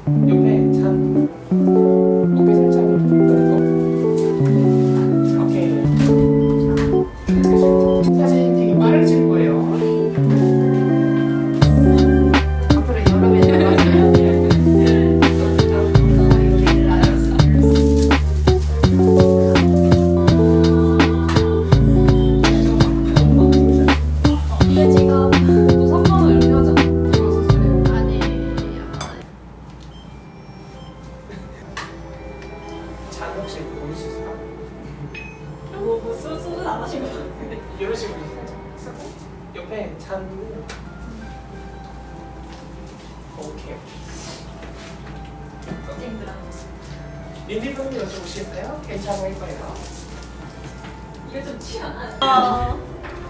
옆에 잔 어깨 살짝 거. 오케이. 사진 되게 빠르게 찍을 거예요. 앞으로 여러 개 근데 지금 또 3만원 이렇게 하잖아. 잔 혹시 보일 수 있을까? 수는 안 하신 것 같은데. 이런 식으로 살짝 옆에 잔. 오케이. 린디 분님 여쭤보시겠어요? 괜찮을 거예요. 이거 좀 취하나?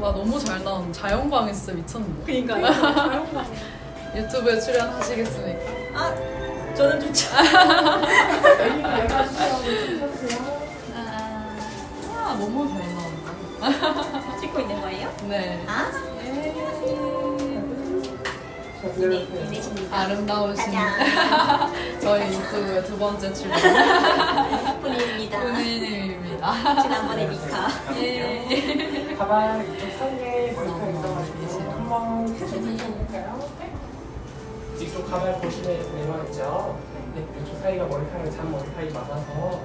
와 너무 잘 나온 자연광이 진짜 미쳤는데. 그니까요. 자연광. 유튜브에 출연하시겠습니까? 아, 저는 좋죠. 여기가 내가 주세요. 아 너무 잘 나온다. 찍고 있는 거예요? 네. 아, 이내십니다. 아름다우신 짜잔. 저희 유튜브의 두 번째 출연 본인입니다. 본인입니다. 지난번에 미카. 예. 가방 이쪽 상에 머리카락 있어가지고 한번 해볼까요? 이쪽 가발 보시면 내려왔죠? 네, 이쪽 사이가 머리카락이 잔 머리카락이 맞아서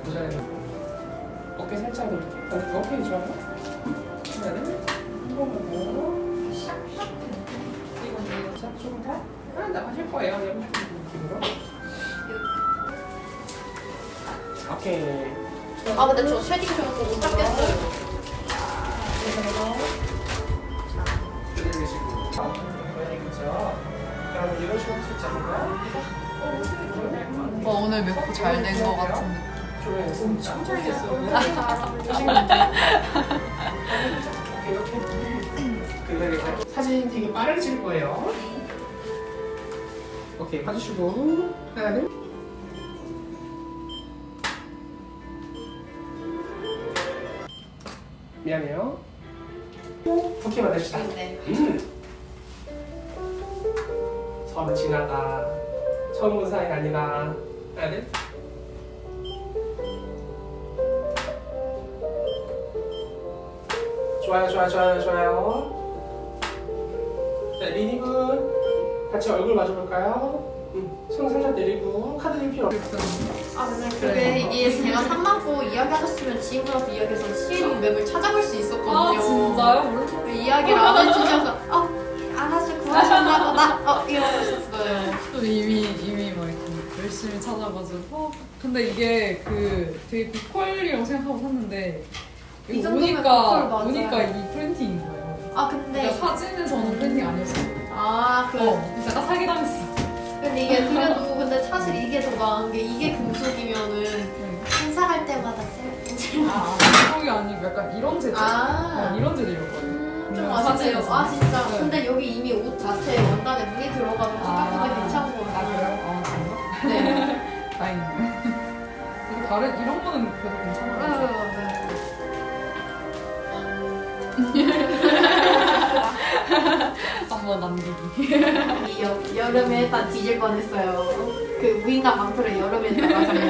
도전해. 어깨 살짝 이렇게. 어깨 좋아요? 그러면은 한번 보고 샥 조금 더 나가실 거예요. 이런 느낌으로. 오케이. 아 근데 저 쉐딩 저거 못 잡겠어요. 그럼 이런 식으로 할수 있잖아요. 오늘 메이크업 잘 된 거 같은 느낌. 엄청 잘 됐어요. 이렇게 사진 되게 빠르게 찍을 거예요. 오케이, 봐주시고 하나 둘. 미안해요. 부케 받읍시다. 네. 서로 지나가. 처음 본 사이 아니라. 하나 둘. 좋아요, 좋아요, 좋아요, 좋아요. 네, 리니분 같이 얼굴 마주볼까요? 손 살짝 내리고 카드 낼 필요 없어요. 아 근데 그게 이게 제가 3만 보 이야기하셨으면 지금이라도 이야기해서 시에는 맵을 찾아볼 수 있었거든요. 아 진짜요? 몰랐어. 그 이야기를 안 해주셔서 알아서 구하셨나 보다. 이러고 있었어요. 또 이미 막 이렇게 열심히 찾아가지고. 근데 이게 그 되게 고퀄이라고 생각하고 샀는데 이 이거 정도면 고퀄 오니까 맞아요. 이 프린팅인 거예요. 아 근데 그러니까 사진에서는 프린팅 아니었어요. 그래서 약간 사기당했어. 근데 이게 그래도 근데 사실 이게 더 나은 게 이게 금속이면은 행사할 때마다 쓸. 그게 아니고 약간 이런 재질. 이런 재질이었거든요. 좀 그냥 아쉽네요. 사진에서. 아 진짜. 네. 근데 여기 이미 옷 자체에 원단에 눈이 들어가서 생각보다 괜찮은 거 같아요. 아 정말? 네. 다행이네. 그리고 다른 이런 거는 그래도 괜찮아요. 한번 남기기. 이 여름에 일단 뒤질 뻔했어요. 그 무인간 망토를 여름에 나가자면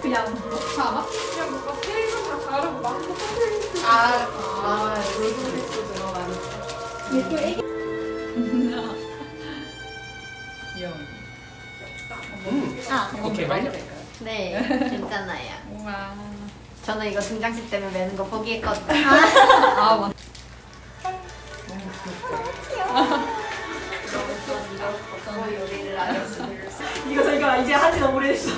그냥 녹차 맛? 그냥 뭔가 페이가 다 다르고 막 로즈믹스 들어가는. 예쁜 애기. 귀여워. 오케이, 맞아. 네, 괜찮아요. 우와. 저는 이거 등장식 때문에 매는 거 포기했거든요. 아 맞. 뭐 요리를 알았어요. 이거 저희가 이제 한지 너무 오래됐어.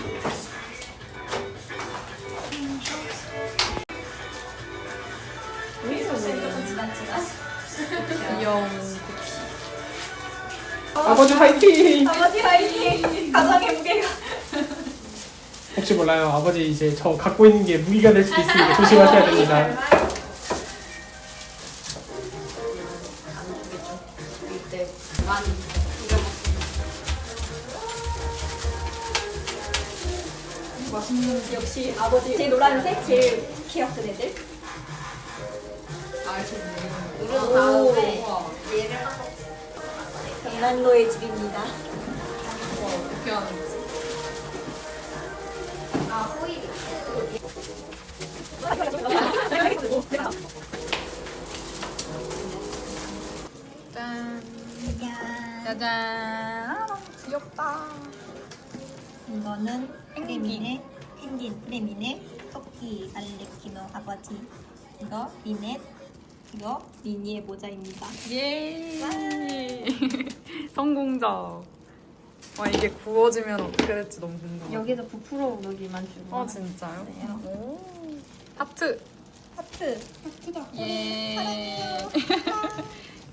우리 선생님 조금 지나치나? 귀여운. 아버지 화이팅! 아버지 화이팅! 가정의 무게가. 혹시 몰라요. 아버지 이제 저 갖고 있는 게 무기가 될 수도 있으니까 조심하셔야 됩니다. 이때 많이 맛있는. 역시 아버지 제 노란색 제일 키 없던 애들. 알지. 누른 다음에 우와. 얘를 하고 난로의 집입니다. 어떻게 하는 거지? 아, 호일이. 짠. 짠. 짜잔. 아, 너무 귀엽다. 이거는 프레민의 토끼 알레키노 아버지. 이거 리넷. 이거 리니의 모자입니다. 예. 성공적. 와 이게 구워지면 어떻게 될지 너무 궁금해. 여기서 부풀어 오르기만 주고. 진짜요? 네. 오. 하트. 하트. 예.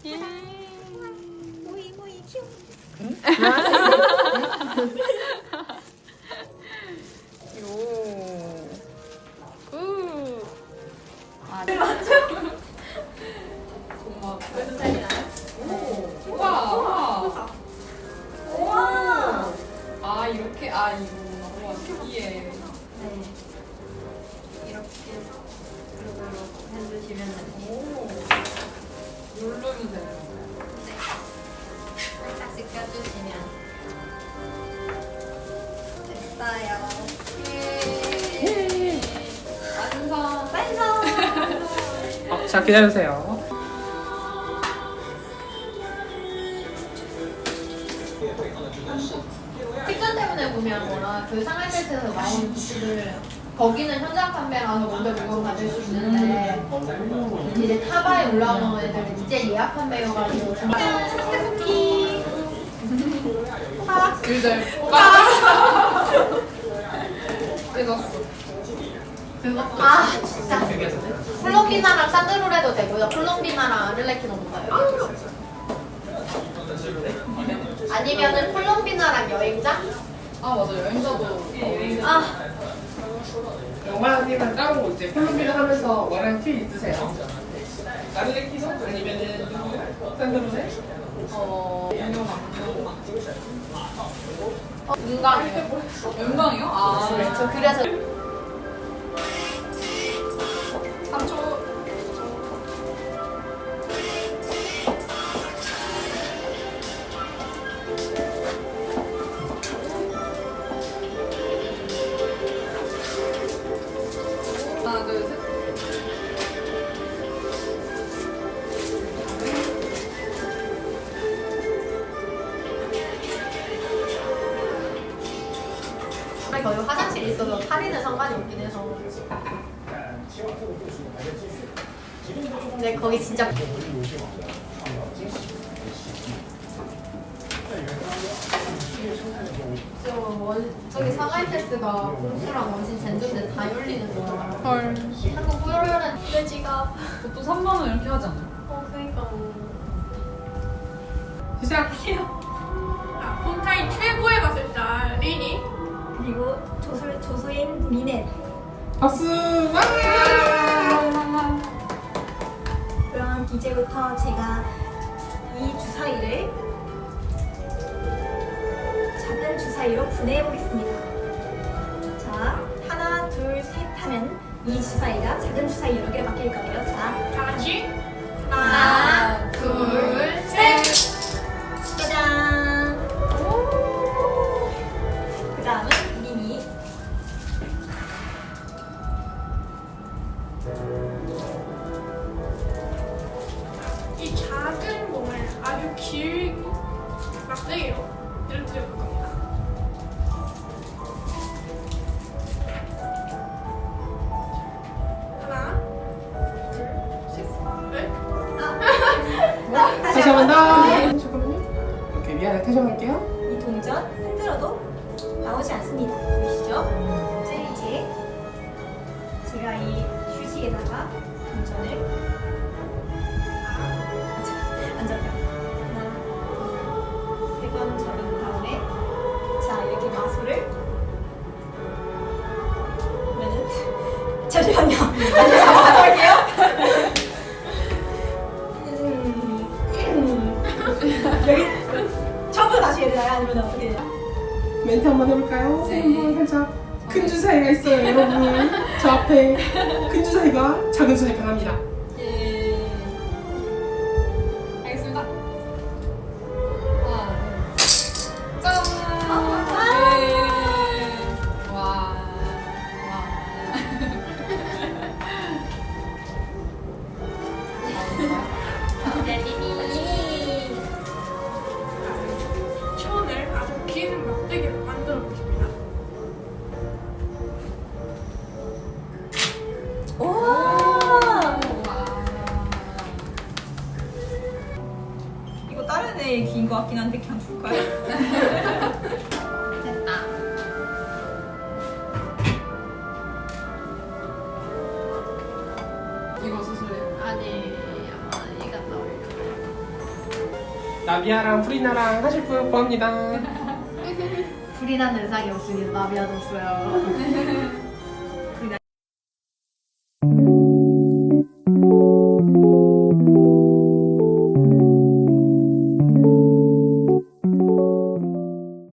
예. 모이 모이 큐. 요. 우. 아, 고마워. 우와, 우와. 우와. 아, 이렇게, 아, 이거구나. 우와, 신기해. 네. 이렇게 해주시면 됩니다. 오. 누르면 되는 거. 살짝씩 껴주시면 됐어요. 예. 완성. 완성. 자, 기다려주세요. 특전 때문에 구매한 거라 그 상하이패스에서 나온 굿즈들 거기는 현장 판매라서 먼저 물건 받을 수 있는데 이제 타바에 올라오는 애들은 이제 예약 판매여가지고 쿠키 글들. 뜯었어. 그것도 진짜 콜롬비나랑 산드로레도 되고요. 콜롬비나랑 아를레키노도 가요. 아니면은 콜롬비나랑 여행자? 아, 맞아. 여행자도. 아 영화님은 다른 거 이제 콜롬비아 하면서 원하는 티 있으세요? 나르레키노 아니면은 산드로세? 은광이요. 영광이요? 아, 저 그래서 3초. 하나, 둘, 셋. 거기 화장실이 있어서 탈의는 상관이 없긴 해서 근데 거기 진짜 저기 사가이패스가 공수랑 원신 젠조인데 다 열리는 거야. 헐. 한국 후열은 내 지갑. 보통 3만 원 이렇게 하지 않아요? 그러니까 시작! 폰타인 최고의 마술사 리니 그리고 조수인 리넷. 박수! 와! 그럼 이제부터 제가 이 주사위를 작은 주사위로 분해해 보겠습니다. 자, 하나, 둘, 셋 하면 이 주사위가 작은 주사위 여러 개로 바뀔 거예요. 자, 다 같이 하나, 둘, 셋. 짜잔! 그 다음은 미니. 이 작은 공을 아주 길게 막대기로 늘어뜨려 볼 겁니다. 하나, 둘, 셋, 넷. 다시 한 번 더! 잠깐만요. 오케이, 미안해. 다시 한번 할게요. 이 동전 흔들어도 나오지 않습니다. 보이시죠? 이제 제가 이 휴지에다가 동전을 안 잡혀. 하나, 세 번 절인 다음에 자 이렇게 마술을 그러면은 잠시만요. 다시 한번 할게요. 여기 처음부터 다시 해야 되나요? 아니면 어떻게 해요? 멘트 한번 해볼까요? 네. 한번 살짝. 큰 주사위가 있어요, 여러분. 저 앞에 큰 주사위가 작은 주사위 변합니다. 예. 알겠습니다. 하나, 다른 애의 귀인 것 같긴 한데 그냥 줄까요? 됐다. 이거 수술해요. 아니, 이가 나올려. 나비아랑 프리나랑 하실 분 구합니다. 불이 난 의상이 없으니 나비아도 없어요.